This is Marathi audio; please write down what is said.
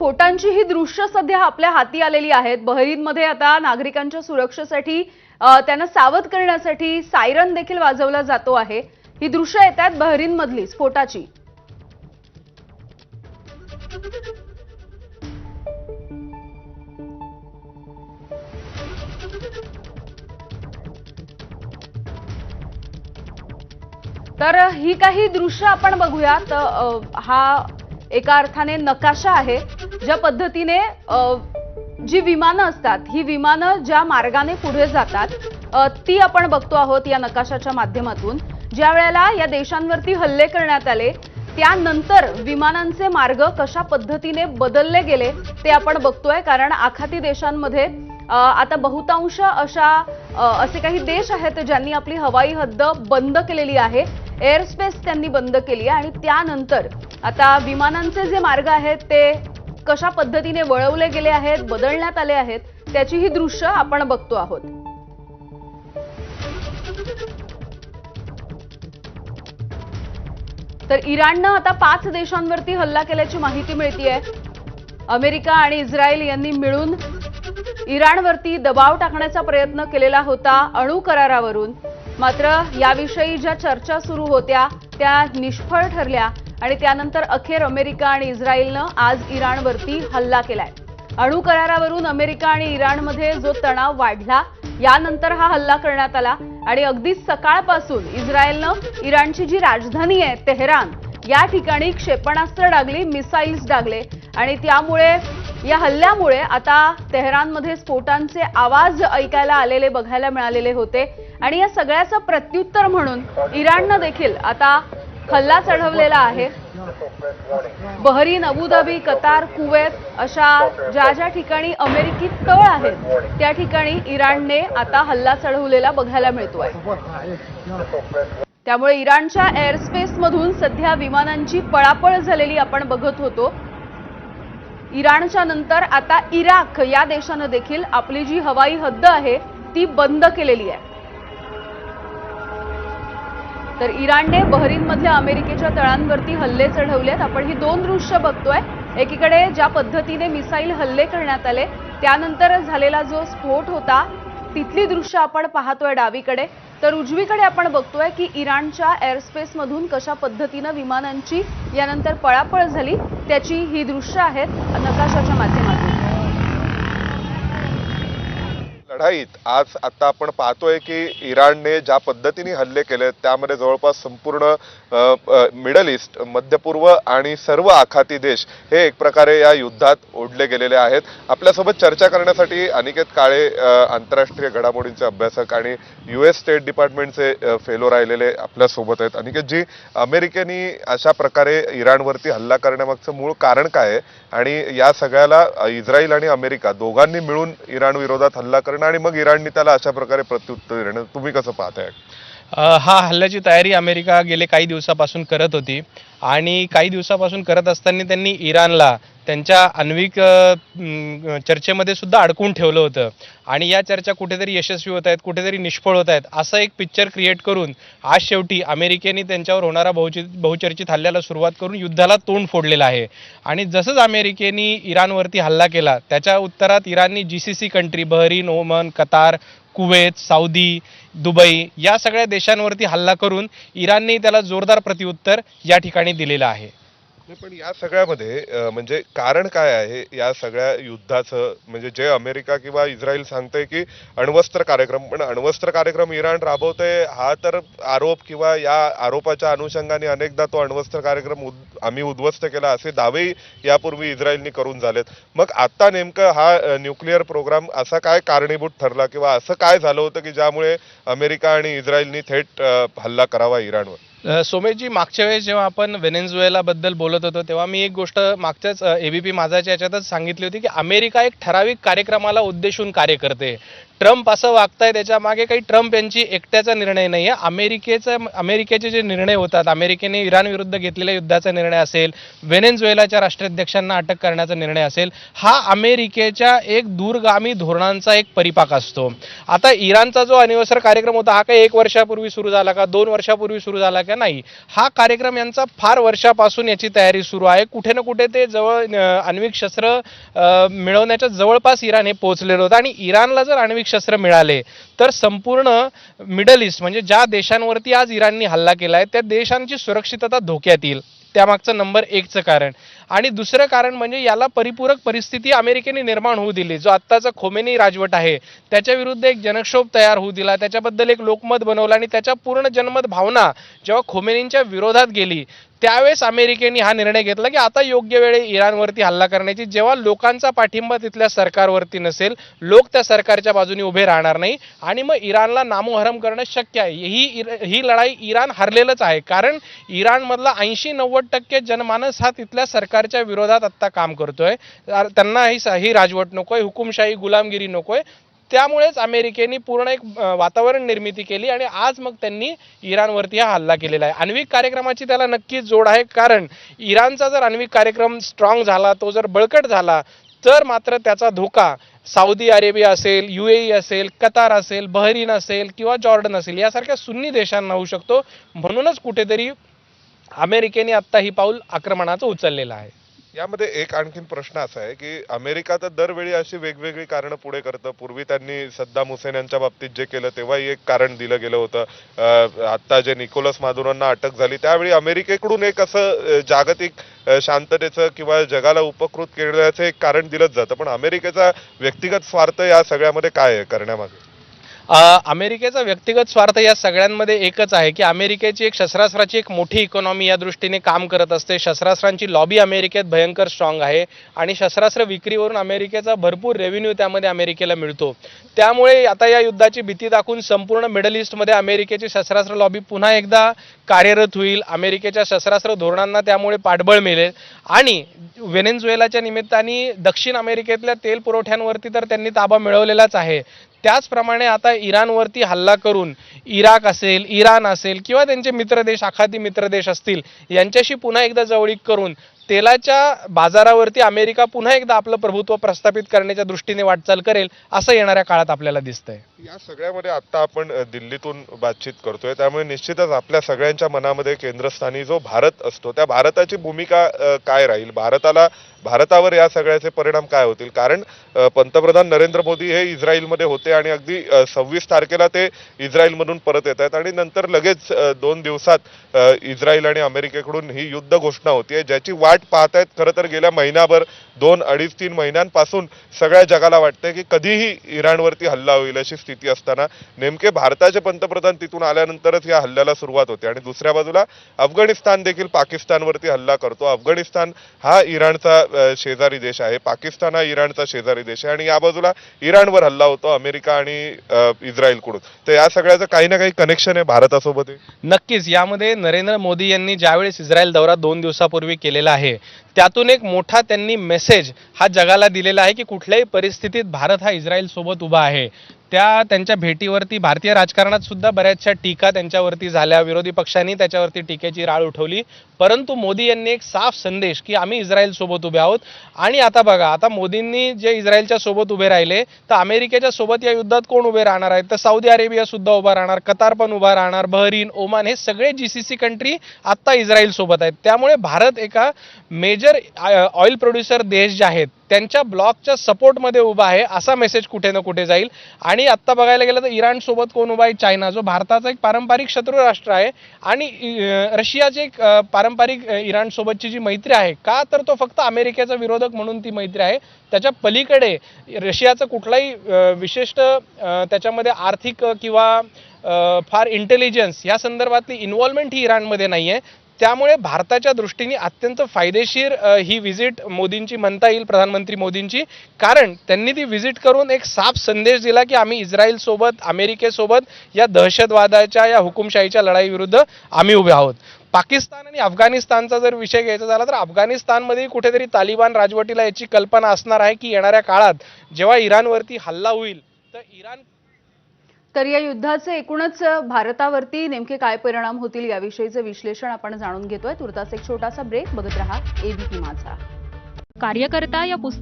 स्फोटांची ही दृश्य सध्या आपल्या हाती आलेली आहेत। बहरीनमध्ये आता नागरिकांच्या सुरक्षेसाठी त्यांना सावध करण्यासाठी सायरन देखील वाजवला जातो आहे। ही दृश्य येतात बहरीनमधली स्फोटाची। तर ही काही दृश्य आपण बघूयात। हा एका अर्थाने नकाशा आहे, ज्या पद्धतीने जी विमानं असतात, ही विमानं ज्या मार्गाने पुढे जातात ती आपण बघतो आहोत या नकाशाच्या माध्यमातून। ज्या वेळेला या देशांवरती हल्ले करण्यात आले त्यानंतर विमानांचे मार्ग कशा पद्धतीने बदलले गेले ते आपण बघतोय, कारण आखाती देशांमध्ये आता बहुतांश असे काही देश आहेत ज्यांनी आपली हवाई हद्द बंद केलेली आहे, एअर स्पेस त्यांनी बंद केली आहे, आणि त्यानंतर आता विमानांचे जे मार्ग आहेत ते कशा पद्धतीने वळवले गेले आहेत, बदलण्यात आले आहेत, त्याची ही दृश्य आपण बघतो आहोत। तर इराणनं आता 5 देशांवरती हल्ला केल्याची माहिती मिळतेय। अमेरिका आणि इस्रायल यांनी मिळून इराणवरती दबाव टाकण्याचा प्रयत्न केलेला होता अणु करारावरून, मात्र याविषयी ज्या चर्चा सुरू होत्या त्या निष्फळ ठरल्या आणि त्यानंतर अखेर अमेरिका आणि इस्रायलनं आज इराणवरती हल्ला केलाय। अणु करारावरून अमेरिका आणि इराणमध्ये जो तणाव वाढला यानंतर हा हल्ला करण्यात आला आणि अगदी सकाळपासून इस्रायलनं इराणची जी राजधानी आहे तेहरान या ठिकाणी क्षेपणास्त्र डागली, मिसाईल्स डागले, आणि त्यामुळे या हल्ल्यामुळे आता तेहरानमध्ये स्फोटांचे आवाज ऐकायला आलेले बघायला मिळालेले होते। आणि या सगळ्याचं प्रत्युत्तर म्हणून इराणनं देखील आता हल्ला चढवलेला आहे। बहरीन, अबुधाबी, कतार, कुवेत अशा ज्या ठिकाणी अमेरिकी तळ आहेत त्या ठिकाणी इराणने आता हल्ला चढवलेला बघायला मिळतोय। त्यामुळे इराणच्या एअर स्पेस मधून सध्या विमानांची पळापळ झालेली आपण बघत होतो। इराणच्या नंतर आता इराक या देशाने देखील आपली जी हवाई हद्द आहे ती बंद केलेली आहे। तर इराणने बहरीनमधल्या अमेरिकेच्या तळांवरती हल्ले चढवलेत। आपण ही दोन दृश्य बघतोय। एकीकडे ज्या पद्धतीने मिसाईल हल्ले करण्यात आले त्यानंतर झालेला जो स्फोट होता तिथली दृश्य आपण पाहतोय डावीकडे, तर उजवीकडे आपण बघतोय की इराणच्या एअर स्पेस मधून कशा पद्धतीने विमानांची यानंतर पळापळ झाली त्याची ही दृश्य आहेत नकाशाच्या माध्यमातून। लढाईत आज आता आपण पाहतोय की इराणने ज्या पद्धतीने हल्ले केले त्यामध्ये जवळपास संपूर्ण मिडल ईस्ट, मध्य पूर्व आणि सर्व आखाती देश हे एक प्रकारे या युद्धात ओढले गेलेले आहेत। आपल्यासोबत चर्चा करण्यासाठी अनिकेत काळे आंतरराष्ट्रीय घडामोडींचे अभ्यासक आणि US स्टेट डिपार्टमेंटचे फेलो राहिलेले आपल्यासोबत आहेत। अनिकेत जी, अमेरिकेने अशा प्रकारे इराणवरती हल्ला करण्यामागचं मूळ कारण काय आहे आणि या सगळ्याला इस्रायल आणि अमेरिका दोघांनी मिळून इराण विरोधात हल्ला करणं आणि मग इराणने त्याला अशा प्रकारे प्रत्युत्तर देणं, तुम्ही कसं पाहताय? हा हल्ल्याची तयारी अमेरिका गेले काही दिवसापासून करत होती आणि काही दिवसापासून करत असताना त्यांनी इराणला त्यांच्या आण्विक चर्चेमध्ये सुद्धा अडकवून ठेवलं होतं आणि या चर्चा कुठेतरी यशस्वी होत आहेत, कुठेतरी निष्फळ होत आहेत, असं एक पिक्चर क्रिएट करून आज शेवटी अमेरिकेने त्यांच्यावर होणारा बहुचर्चित हल्ल्याला सुरुवात करून युद्धाला तोंड फोडलेलं आहे। आणि जसंच अमेरिकेने इराणवरती हल्ला केला त्याच्या उत्तरात इराणने GCC country Bahrain, Oman, Qatar, Kuwait, Saudi, Dubai या सगळ्या देशांवरती हल्ला करून इराणने त्याला जोरदार प्रत्युत्तर या ठिकाणी दिलेलं आहे। पण या सगळ्यामध्ये म्हणजे कारण काय आहे या सगळ्या युद्धाचं? म्हणजे जे अमेरिका किंवा इस्रायल सांगतंय की अण्वस्त्र कार्यक्रम, पण अण्वस्त्र कार्यक्रम इराण राबवतंय हा तर आरोप, किंवा या आरोपाच्या अनुषंगाने अनेकदा तो अण्वस्त्र कार्यक्रम आम्ही उद्ध्वस्त केला असे दावेही यापूर्वी इस्रायलने करून झालेत। मग आता नेमकं हा न्यूक्लिअर प्रोग्राम असा काय कारणीभूत ठरला, किंवा असं काय झालं होतं की ज्यामुळे अमेरिका आणि इस्रायलने थेट हल्ला करावा इराणवर? सोमेशजी, मागच्या वेळेस जेव्हा आपण व्हेनेझुएला बद्दल बोलत होतो तेव्हा मी एक गोष्ट मागच्याच ABP माझाच्या याच्यातच सांगितली होती की अमेरिका एक ठराविक कार्यक्रमाला उद्देशून कार्य करते। ट्रम्प असं वागताय त्याच्या मागे काही ट्रम्प यांची एकट्याचा निर्णय नाही आहे. अमेरिकेचे जे निर्णय होतात, अमेरिकेने इराण विरुद्ध घेतलेल्या युद्धाचा निर्णय असेल, व्हेनेझुएलाच्या राष्ट्राध्यक्षांना अटक करण्याचा निर्णय असेल, हा अमेरिकेच्या एक दूरगामी धोरणांचा एक परिपाक असतो. आता इराणचा जो अनिवर्सरी कार्यक्रम होता हा काही 1 वर्षापूर्वी सुरू झाला का, 2 वर्षापूर्वी सुरू झाला का, नाही, हा कार्यक्रम यांचा फार वर्षापासून याची तयारी सुरू आहे. कुठे ना कुठे ते आण्विक शस्त्र मिळवण्याच्या जवळपास इराण हे पोहोचलेलं होतं. आणि इराणला जर आण्विक शस्त्र मिळाले तर संपूर्ण मिडल ईस्ट म्हणजे ज्या देशांवरती आज इराणने हल्ला केला आहे त्या देशांची सुरक्षितता धोक्यात येईल. त्यामागचं नंबर 1चं कारण. आणि दुसरं कारण म्हणजे याला परिपूरक परिस्थिती अमेरिकेने निर्माण होऊ दिली. जो आत्ताचा खोमेनी राजवट आहे त्याच्या विरुद्ध एक जनक्षोभ तयार होऊ दिला, त्याच्याबद्दल एक लोकमत बनवलं आणि त्याच्या पूर्ण जनमत भावना जेव्हा खोमेनींच्या विरोधात गेली त्यावेळेस अमेरिकेने हा निर्णय घेतला की आता योग्य वेळी इराणवरती हल्ला करण्याची. जेव्हा लोकांचा पाठिंबा तिथल्या सरकारवरती नसेल, लोक त्या सरकारच्या बाजूने उभे राहणार नाही आणि मग इराणला नामोहरम करणं शक्य आहे. ही लढाई इराण हरलेलंच आहे, कारण इराणमधला 80-90% जनमानस हा तिथल्या सरकारच्या विरोधात आत्ता काम करतोय. त्यांना ही राजवट नकोय, हुकुमशाही गुलामगिरी नकोय. त्यामुळेच अमेरिकेने पूर्ण एक वातावरण निर्मिती केली आणि आज मग त्यांनी इराणवरती हा हल्ला केलेला आहे. आण्विक कार्यक्रमाची त्याला नक्कीच जोड आहे, कारण इराणचा जर आण्विक कार्यक्रम स्ट्रॉंग झाला, तो जर बळकट झाला तर मात्र त्याचा धोका सौदी अरेबिया असेल, UAE असेल, कतार असेल, बहरीन असेल किंवा जॉर्डन असेल यासारख्या सुन्नी देशांना होऊ शकतो. म्हणूनच कुठेतरी अमेरिकेने आत्ता ही पाऊल आक्रमणाचं उचललेलं आहे. यामध्ये एक आणखीन प्रश्न असा आहे की अमेरिका तर दरवेळी अशी वेगवेगळी कारणं पुढे करतं. पूर्वी त्यांनी सद्दाम हुसेन यांच्या बाबतीत जे केलं तेव्हाही एक कारण दिलं गेलं होतं. आता जे निकोलस मादुरोंना अटक झाली त्यावेळी अमेरिकेकडून एक असं जागतिक शांततेचं किंवा जगाला उपकृत करण्याचं एक कारण दिलंच जातं. पण अमेरिकेचा व्यक्तिगत स्वार्थ या सगळ्यामध्ये काय आहे करण्यामागे? अमेरिकेचा व्यक्तिगत स्वार्थ या सगळ्यांमध्ये एकच आहे की अमेरिकेची एक शस्त्रास्त्राची एक मोठी इकॉनॉमी या दृष्टीने काम करत असते. शस्त्रास्त्रांची लॉबी अमेरिकेत भयंकर स्ट्रॉंग आहे आणि शस्त्रास्त्र विक्रीवरून अमेरिकेचा भरपूर रेव्हेन्यू त्यामध्ये अमेरिकेला मिळतो. त्यामुळे आता या युद्धाची भीती दाखवून संपूर्ण मिडल ईस्टमध्ये अमेरिकेची शस्त्रास्त्र लॉबी पुन्हा एकदा कार्यरत होईल. अमेरिकेच्या शस्त्रास्त्र धोरणांना त्यामुळे पाठबळ मिळेल आणि व्हेनेझुएलाच्या निमित्ताने दक्षिण अमेरिकेतल्या तेल पुरवठ्यांवरती तर त्यांनी ताबा मिळवलेलाच आहे. त्याचप्रमाणे आता इराणवरती हल्ला करून इराक असेल, इराण असेल किंवा त्यांचे मित्रदेश, आखाती मित्रदेश असतील यांच्याशी पुन्हा एकदा जवळीक करून तेलाच्या बाजारावरती अमेरिका पुन्हा एकदा आपलं प्रभुत्व प्रस्थापित करण्याच्या दृष्टीने वाटचाल करेल असं येणाऱ्या काळात आपल्याला दिसतंय. या सगळ्यामध्ये आता आपण दिल्लीतून बातचीत करतोय, त्यामुळे निश्चितच आपल्या सगळ्यांच्या मनामध्ये केंद्रस्थानी जो भारत असतो त्या भारताची भूमिका काय राहील, भारतावर या सगळ्याचे परिणाम काय होतील? कारण पंतप्रधान नरेंद्र मोदी हे इस्रायलमध्ये होते आणि अगदी 26 तारखेला ते इस्रायलमधून परत येत आहेत आणि नंतर लगेच 2 दिवसात इस्रायल आणि अमेरिकेकडून ही युद्ध घोषणा होतीये, ज्याची वाट पाहतायत खरं तर गेल्या महिनाभर. 2, 2.5-3 महिन्यांपासून सगळ्या जगाला वाटतंय की कधीही इराणवरती हल्ला होईल अशी स्थिती असताना नेमके भारताचे पंतप्रधान तिथून आल्यानंतरच या हल्ल्याला सुरुवात होते. आणि दुसऱ्या बाजूला अफगाणिस्तान देखील पाकिस्तानवरती हल्ला करतो. अफगाणिस्तान हा इराणचा शेजारी देश आहे, पाकिस्तान हा इराणचा शेजारी देश आहे आणि या बाजूला इराणवर हल्ला होतो अमेरिका आणि इस्रायलकडून. तर या सगळ्याचं काही ना काही कनेक्शन आहे भारतासोबत. नक्कीच यामध्ये नरेंद्र मोदी यांनी ज्यावेळेस इस्रायल दौरा 2 दिवसापूर्वी केलेला आहे त्यातून एक मोठा त्यांनी मेसेज हा जगाला दिलेला आहे की कुठल्याही परिस्थितीत भारत हा इस्रायल सोबत उभा आहे. त्यांच्या भेटीवरती भारतीय राजकारणात सुद्धा बऱ्याचशा टीका त्यांच्यावरती झाल्या, विरोधी पक्षांनी त्याच्यावरती टीकेची राळ उठवली, परंतु मोदी यांनी एक साफ संदेश की आम्ही इस्रायल सोबत उभे आहोत. आणि आता बघा, आता मोदींनी जे इस्रायलच्या सोबत उभे राहिले तर अमेरिकेच्या सोबत या युद्धात कोण उभे राहणार आहेत? तर सौदी अरेबिया सुद्धा उभा राहणार, कतार पण उभा राहणार, बहरीन, ओमान हे सगळे GCC कंट्री आता इस्रायल सोबत आहेत. त्यामुळे भारत एका मेजर ऑइल प्रोड्युसर देश जे आहेत त्यांच्या ब्लॉकच्या सपोर्टमध्ये उभा आहे असा मेसेज कुठे ना कुठे जाईल. आणि आत्ता बघायला गेलं तर इराण सोबत कोण उभा आहे? चायना, जो भारताचा एक पारंपरिक शत्रू राष्ट्र आहे. आणि रशियाचे एक पारंपरिक इराण सोबतची जी मैत्री आहे का, तर तो फक्त अमेरिकेचा विरोधक म्हणून ती मैत्री आहे. त्याच्या पलीकडे रशियाचं कुठलाही विशिष्ट त्याच्यामध्ये आर्थिक किंवा फार इंटेलिजन्स या संदर्भातली इन्व्हॉल्वमेंट ही इराणमध्ये नाही आहे. त्यामुळे भारताच्या दृष्टीने अत्यंत फायदेशीर ही व्हिजिट मोदींची म्हणता येईल, प्रधानमंत्री मोदींची, कारण त्यांनी ती व्हिजिट करून एक साफ संदेश दिला की आम्ही इस्रायल सोबत, अमेरिकेसोबत या दहशतवादाच्या या हुकुमशाहीच्या लढाईविरुद्ध आम्ही उभे आहोत. पाकिस्तान आणि अफगाणिस्तानचा जर विषय घ्यायचा झाला तर अफगाणिस्तानमध्ये कुठेतरी तालिबान राजवटीला याची कल्पना असणार आहे की येणाऱ्या काळात जेव्हा इराणवरती हल्ला होईल तर इराण तर या युद्धाचे एकूणच भारतावरती नेमके काय परिणाम होतील याविषयीचे विश्लेषण आपण जाणून घेतोय. तुर्तास एक छोटासा ब्रेक. बघत रहा एबीपी माझा. कार्यकर्ता या पुस्तकात